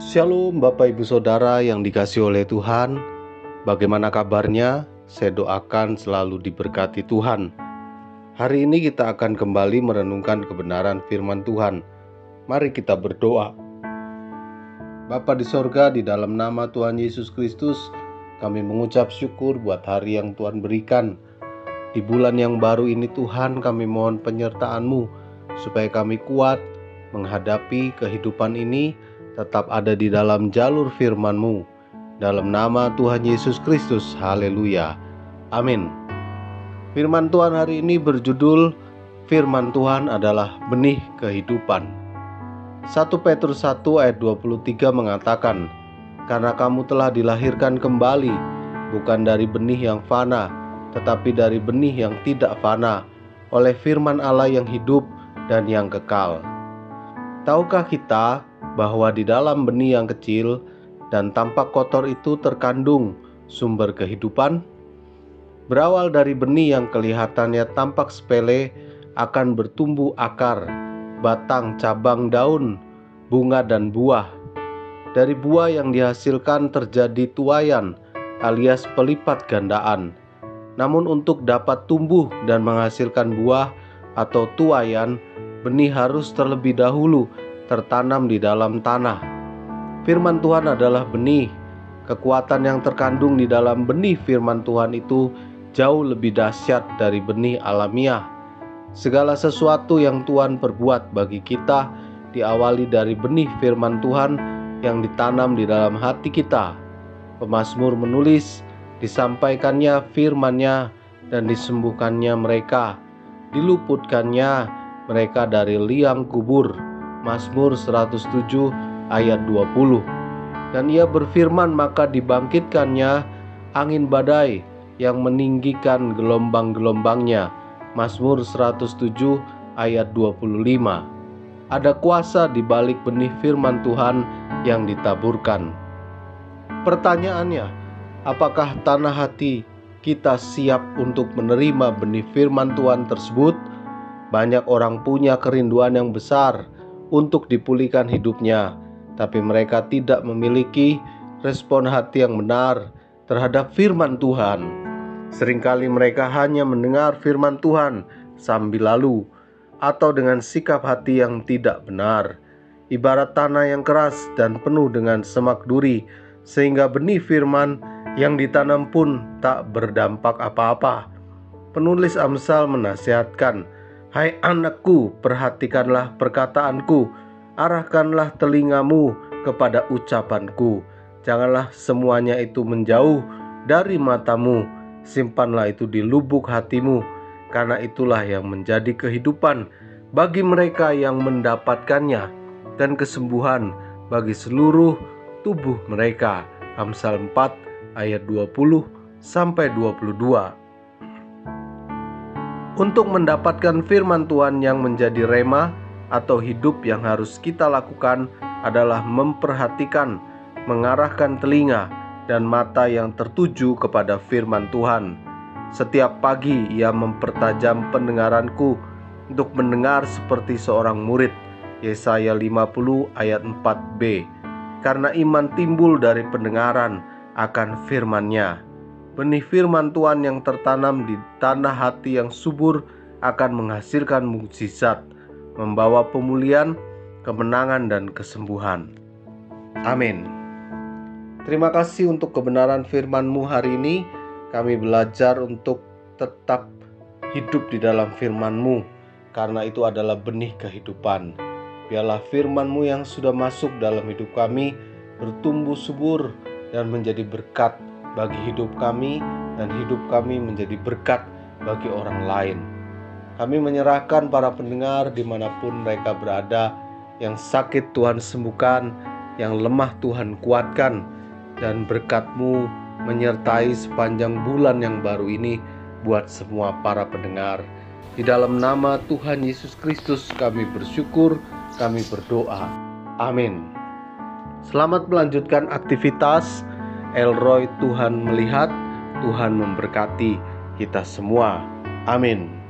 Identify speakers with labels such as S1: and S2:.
S1: Shalom Bapak Ibu Saudara yang dikasihi oleh Tuhan. Bagaimana kabarnya? Saya doakan selalu diberkati Tuhan. Hari ini kita akan kembali merenungkan kebenaran firman Tuhan. Mari kita berdoa. Bapa di sorga, di dalam nama Tuhan Yesus Kristus, kami mengucap syukur buat hari yang Tuhan berikan. Di bulan yang baru ini Tuhan, kami mohon penyertaan-Mu supaya kami kuat menghadapi kehidupan ini, tetap ada di dalam jalur firman-Mu. Dalam nama Tuhan Yesus Kristus, haleluya, amin. Firman Tuhan hari ini berjudul, Firman Tuhan adalah benih kehidupan. 1 Petrus 1 ayat 23 mengatakan, karena kamu telah dilahirkan kembali, bukan dari benih yang fana, tetapi dari benih yang tidak fana, oleh firman Allah yang hidup dan yang kekal. Tahukah kita bahwa di dalam benih yang kecil dan tampak kotor itu terkandung sumber kehidupan? Berawal dari benih yang kelihatannya tampak sepele, akan bertumbuh akar, batang, cabang, daun, bunga, dan buah. Dari buah yang dihasilkan terjadi tuaian alias pelipat gandaan. Namun untuk dapat tumbuh dan menghasilkan buah atau tuaian, benih harus terlebih dahulu tertanam di dalam tanah. Firman Tuhan adalah benih. Kekuatan yang terkandung di dalam benih firman Tuhan itu jauh lebih dahsyat dari benih alamiah. Segala sesuatu yang Tuhan perbuat bagi kita diawali dari benih firman Tuhan yang ditanam di dalam hati kita. Pemazmur menulis, disampaikannya firman-Nya dan disembuhkannya mereka, diluputkannya mereka dari liang kubur. Mazmur 107 ayat 20. Dan ia berfirman, maka dibangkitkannya angin badai yang meninggikan gelombang-gelombangnya. Mazmur 107 ayat 25. Ada kuasa di balik benih firman Tuhan yang ditaburkan. Pertanyaannya, apakah tanah hati kita siap untuk menerima benih firman Tuhan tersebut? Banyak orang punya kerinduan yang besar untuk dipulihkan hidupnya, tapi mereka tidak memiliki respon hati yang benar terhadap firman Tuhan. Seringkali mereka hanya mendengar firman Tuhan sambil lalu, atau dengan sikap hati yang tidak benar, ibarat tanah yang keras dan penuh dengan semak duri, sehingga benih firman yang ditanam pun tak berdampak apa-apa. Penulis Amsal menasihatkan, hai anakku, perhatikanlah perkataanku, arahkanlah telingamu kepada ucapanku. Janganlah semuanya itu menjauh dari matamu, simpanlah itu di lubuk hatimu, karena itulah yang menjadi kehidupan bagi mereka yang mendapatkannya, dan kesembuhan bagi seluruh tubuh mereka. Amsal 4 ayat 20-22. Untuk mendapatkan firman Tuhan yang menjadi rema atau hidup, yang harus kita lakukan adalah memperhatikan, mengarahkan telinga dan mata yang tertuju kepada firman Tuhan. Setiap pagi ia mempertajam pendengaranku untuk mendengar seperti seorang murid. Yesaya 50 ayat 4b. Karena iman timbul dari pendengaran akan firman-Nya. Benih firman Tuhan yang tertanam di tanah hati yang subur akan menghasilkan mukjizat, membawa pemulihan, kemenangan, dan kesembuhan. Amin. Terima kasih untuk kebenaran firman-Mu hari ini. Kami belajar untuk tetap hidup di dalam firman-Mu, karena itu adalah benih kehidupan. Biarlah firman-Mu yang sudah masuk dalam hidup kami bertumbuh subur dan menjadi berkat bagi hidup kami, dan hidup kami menjadi berkat bagi orang lain. Kami menyerahkan para pendengar dimanapun mereka berada. Yang sakit Tuhan sembuhkan, yang lemah Tuhan kuatkan, dan berkat-Mu menyertai sepanjang bulan yang baru ini buat semua para pendengar. Di dalam nama Tuhan Yesus Kristus kami bersyukur, kami berdoa. Amin. Selamat melanjutkan aktivitas. Elroy Tuhan melihat, Tuhan memberkati kita semua. Amin.